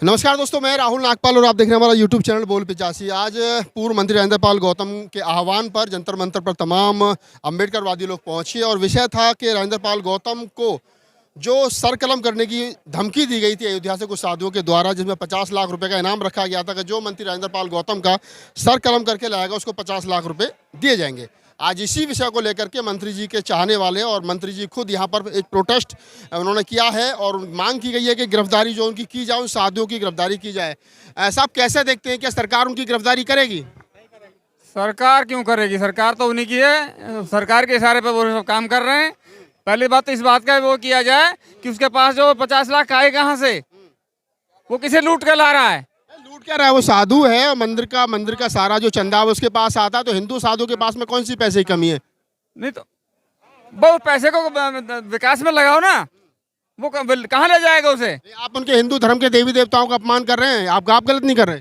नमस्कार दोस्तों, मैं राहुल नागपाल और आप देख रहे हैं हमारा यूट्यूब चैनल बोल 85। आज पूर्व मंत्री राजेंद्र पाल गौतम के आह्वान पर जंतर मंतर पर तमाम अम्बेडकरवादी लोग पहुंचे और विषय था कि राजेंद्र पाल गौतम को जो सरकलम करने की धमकी दी गई थी अयोध्या से कुछ साधुओं के द्वारा, जिसमें 50 लाख रुपए का इनाम रखा गया था कि जो मंत्री राजेंद्र पाल गौतम का सरकलम करके लाएगा उसको 50 लाख रुपए दिए जाएंगे। आज इसी विषय को लेकर के मंत्री जी के चाहने वाले और मंत्री जी खुद यहाँ पर एक प्रोटेस्ट उन्होंने किया है और मांग की गई है कि गिरफ्तारी जो उनकी की जाए, उन साधुओं की गिरफ्तारी की जाए। ऐसा आप कैसे देखते हैं, क्या सरकार उनकी गिरफ्तारी करेगी? सरकार क्यों करेगी? सरकार तो उन्हीं की है, सरकार के इशारे पर वो सब काम कर रहे हैं। पहली बात तो इस बात का वो किया जाए कि उसके पास जो 50 लाख आए कहाँ से, वो किसे लूट कर ला रहा है? लूट क्या रहा है? वो साधु है और मंदिर का सारा जो चंदा है उसके पास आता है, तो हिंदू साधु के पास में कौन सी पैसे की कमी है? नहीं तो बहुत पैसे को विकास में लगाओ ना, वो कहाँ ले जाएगा उसे? आप उनके हिंदू धर्म के देवी देवताओं का अपमान कर रहे हैं। आप गलत नहीं कर रहे।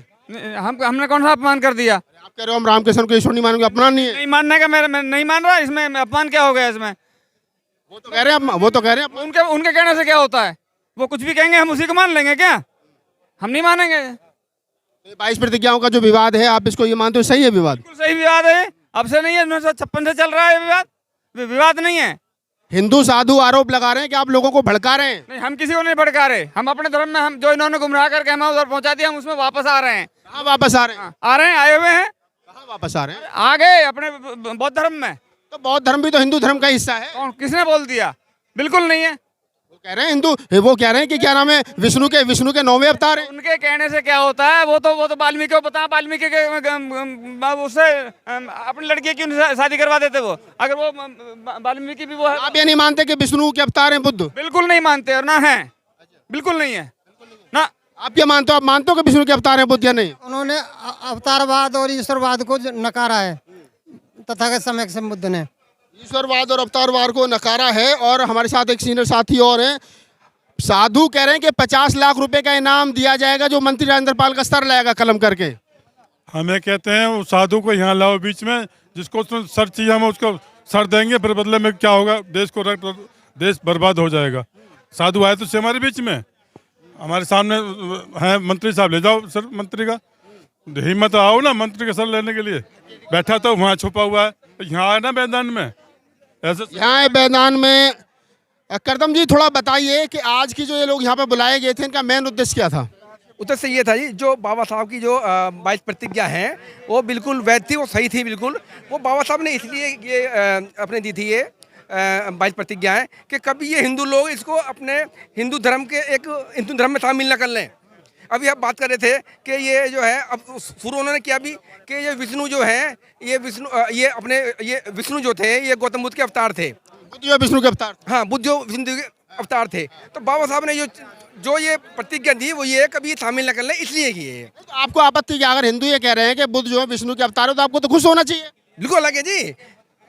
हमने कौन सा अपमान कर दिया? आप कह रहे हो हम रामकृष्ण को ईश्वर नहीं मानेंगे, अपमान नहीं है। नहीं मानने का मैं नहीं मान रहा, इसमें अपमान क्या हो गया इसमें? वो तो कह रहे हैं उनके कहने से क्या होता है? वो कुछ भी कहेंगे हम उसी को मान लेंगे क्या? हम नहीं मानेंगे। 22 प्रतिज्ञाओं का जो विवाद है, आप इसको ये मानते हो सही है? विवाद बिल्कुल सही विवाद है, अब से नहीं है, 1956 से चल रहा है विवाद। विवाद नहीं है। हिंदू साधु आरोप लगा रहे हैं कि आप लोगों को भड़का रहे हैं। नहीं, हम किसी को नहीं भड़का रहे। हम अपने धर्म में, हम जो इन्होंने गुमराह करके हमें उधर पहुंचा दिया, हम उसमें वापस आ रहे हैं। कहाँ वापस आ रहे हैं? आ रहे हैं, आए हुए हैं। कहाँ वापस आ रहे हैं? आ गए अपने बौद्ध धर्म में। तो बौद्ध धर्म भी तो हिंदू धर्म का हिस्सा है। कौन, किसने बोल दिया? बिल्कुल नहीं है। वो कह रहे हैं वो कह रहे हैं कि क्या नाम है, विष्णु के 9वें अवतार हैं। उनके कहने से क्या होता है? वो तो वाल्मीकि को पता। वाल्मीकि के उससे अपनी लड़की की शादी करवा देते वो। अगर वो वाल्मीकि भी वो है। आप ये नहीं मानते कि विष्णु के अवतार हैं बुद्ध? बिल्कुल नहीं मानते और ना है, बिल्कुल नहीं है ना। आप क्या मानते हो? आप मानते हो कि विष्णु के अवतार हैं बुद्ध या नहीं? उन्होंने अवतारवाद और ईश्वरवाद को नकारा है तथागत समय से बुद्ध ने। ईश्वरवाद और अवतारवाद को नकारा है। और हमारे साथ एक सीनियर साथी और हैं, साधु कह रहे हैं कि 50 लाख रुपए का इनाम दिया जाएगा जो मंत्री राजेंद्र पाल का सर लाएगा कलम करके। हमें कहते हैं वो साधु को यहाँ लाओ बीच में, जिसको सर चाहिए हम उसको सर देंगे, फिर बदले में क्या होगा? देश बर्बाद हो जाएगा। साधु आए तो हमारे बीच में, हमारे सामने है मंत्री साहब, ले जाओ सर मंत्री का। हिम्मत आओ ना मंत्री का सर लेने के लिए। बैठा तो वहाँ छुपा हुआ है, यहाँ है ना मैदान में। ऐसे यहाँ है मैदान में। करदम जी, थोड़ा बताइए कि आज की जो ये लोग यहाँ पे बुलाए गए थे, इनका मेन उद्देश्य क्या था? उद्देश्य ये था जी, जो बाबा साहब की जो 22 प्रतिज्ञा हैं वो बिल्कुल वैध थी, वो सही थी बिल्कुल। वो बाबा साहब ने इसलिए ये अपने दी थी ये 22 प्रतिज्ञाएं कि कभी ये हिंदू लोग इसको अपने हिंदू धर्म में शामिल न कर लें। अभी आप बात कर रहे थे कि ये जो है, अब शुरू उन्होंने किया भी कि ये विष्णु जो है, ये विष्णु जो थे ये गौतम बुद्ध के अवतार थे। बुद्ध जो विष्णु के अवतार? हाँ, बुद्ध जो विष्णु के अवतार थे। तो बाबा साहब ने जो ये प्रतिज्ञा दी वो ये कभी शामिल न कर लें, इसलिए की है। तो आपको आपत्ति क्या? अगर हिंदू ये कह रहे हैं कि बुद्ध जो है विष्णु के अवतार है, तो आपको तो खुश होना चाहिए। बिल्कुल लगे जी।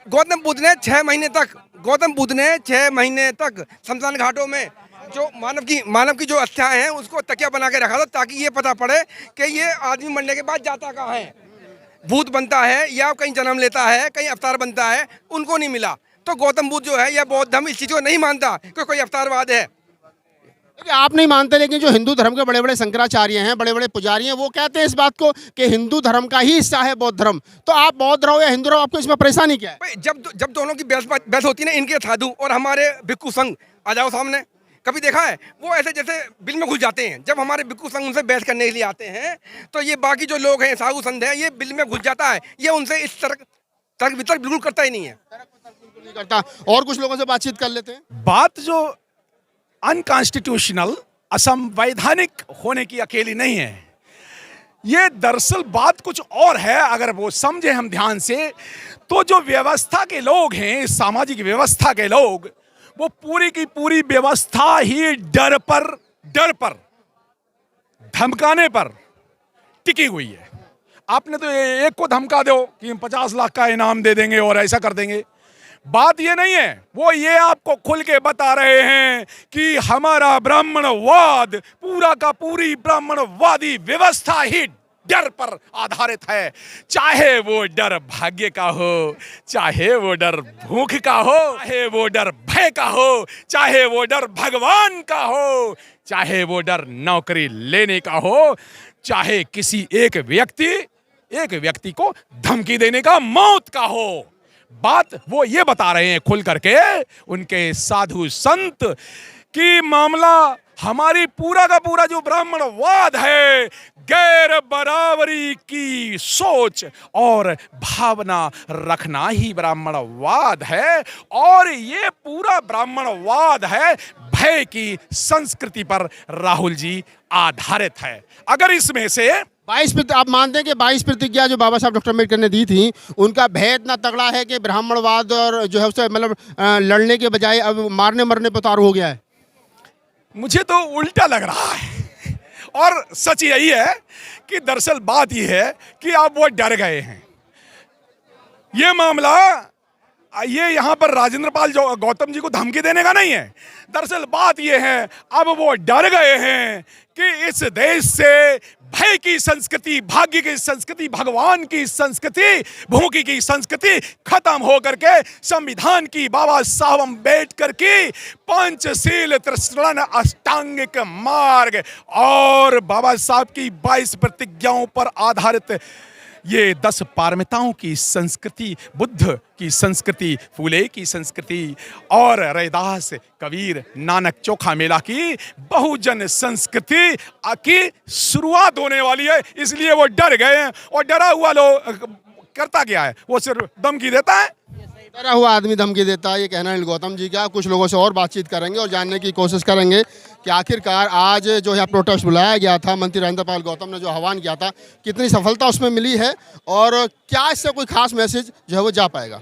गौतम बुद्ध ने 6 महीने तक शमशान घाटों में जो मानव की जो हत्याएं हैं उसको तकिया बना के रखा था, ताकि ये पता पड़े कि ये आदमी मरने के बाद जाता कहाँ है, भूत बनता है या कहीं जन्म लेता है, कहीं अवतार बनता है, उनको नहीं मिला। तो गौतम बुद्ध जो है या बौद्ध धर्म इस चीज को नहीं मानता कि कोई अवतारवाद है। आप नहीं मानते, लेकिन जो हिंदू धर्म के बड़े बड़े शंकराचार्य हैं, बड़े बड़े पुजारी हैं, वो कहते हैं इस बात को कि हिंदू धर्म का ही हिस्सा है बौद्ध धर्म। तो आप बौद्ध रहो या हिंदू रहो, आपको इसमें परेशानी क्या है? जब दोनों की बहस होती है ना, इनके साधु और हमारे भिक्खु संघ आ जाओ सामने, कभी देखा है? वो ऐसे जैसे बिल में घुस जाते हैं। जब हमारे भिक्खु संघ उनसे बहस करने के लिए आते हैं तो ये बाकी जो लोग हैं, साधु संत हैं, ये बिल में घुस जाता है। ये उनसे इस तर्क वितर्क बिल्कुल करता ही नहीं है। नहीं करता। और कुछ लोगों से बातचीत कर लेते हैं। बात जो अनकॉन्स्टिट्यूशनल, असंवैधानिक होने की अकेली नहीं है, ये दरअसल बात कुछ और है। अगर वो समझे हम ध्यान से, तो जो व्यवस्था के लोग हैं, सामाजिक व्यवस्था के लोग, वो पूरी की पूरी व्यवस्था ही डर पर धमकाने पर टिकी हुई है। आपने तो एक को धमका दो कि हम 50 लाख का इनाम दे देंगे और ऐसा कर देंगे। बात ये नहीं है, वो ये आपको खुल के बता रहे हैं कि हमारा ब्राह्मणवाद, पूरा का पूरी ब्राह्मणवादी व्यवस्था ही डर पर आधारित है। चाहे वो डर भाग्य का हो, चाहे वो डर भूख का हो, चाहे वो डर भय का हो, चाहे वो डर भगवान का हो, चाहे वो डर नौकरी लेने का हो, चाहे किसी एक व्यक्ति को धमकी देने का, मौत का हो। बात वो ये बता रहे हैं खुल करके उनके साधु संत कि मामला हमारी पूरा का पूरा जो ब्राह्मणवाद है, गैर बराबरी की सोच और भावना रखना ही ब्राह्मणवाद है। और ये पूरा ब्राह्मणवाद है भय की संस्कृति पर राहुल जी आधारित है। अगर इसमें से 22 आप मानते हैं कि 22 प्रतिज्ञा जो बाबा साहब डॉक्टर अम्बेडकर ने दी थी, उनका भय इतना तगड़ा है कि ब्राह्मणवाद और जो है उससे मतलब लड़ने के बजाय अब मारने मरने पर उतारू हो गया है। मुझे तो उल्टा लग रहा है। और सच यही है कि दरअसल बात यह है कि अब वो डर गए हैं। ये मामला ये यहां पर राजेंद्र पाल जो गौतम जी को धमकी देने का नहीं है। दरअसल बात यह है अब वो डर गए हैं कि इस देश से भय की संस्कृति, भाग्य की संस्कृति, भगवान की संस्कृति, भूखी की संस्कृति खत्म हो करके संविधान की, बाबा साहब अम्बेडकर की पंचशील त्रिशरण अष्टांगिक मार्ग और बाबा साहब की 22 प्रतिज्ञाओं पर आधारित ये 10 पारमिताओं की संस्कृति, बुद्ध की संस्कृति, फूले की संस्कृति और रैदास, कबीर, नानक, चोखा मेला की बहुजन संस्कृति की शुरुआत होने वाली है। इसलिए वो डर गए हैं। और डरा हुआ लोग करता क्या है, वो सिर्फ धमकी देता है। डरा हुआ आदमी धमकी देता है, ये कहना है गौतम जी का। कुछ लोगों से और बातचीत करेंगे और जानने की कोशिश करेंगे कि आखिरकार आज जो है प्रोटेस्ट बुलाया गया था, मंत्री राजेंद्र पाल गौतम ने जो आह्वान किया था, कितनी सफलता उसमें मिली है और क्या इससे कोई खास मैसेज जो है वो जा पाएगा।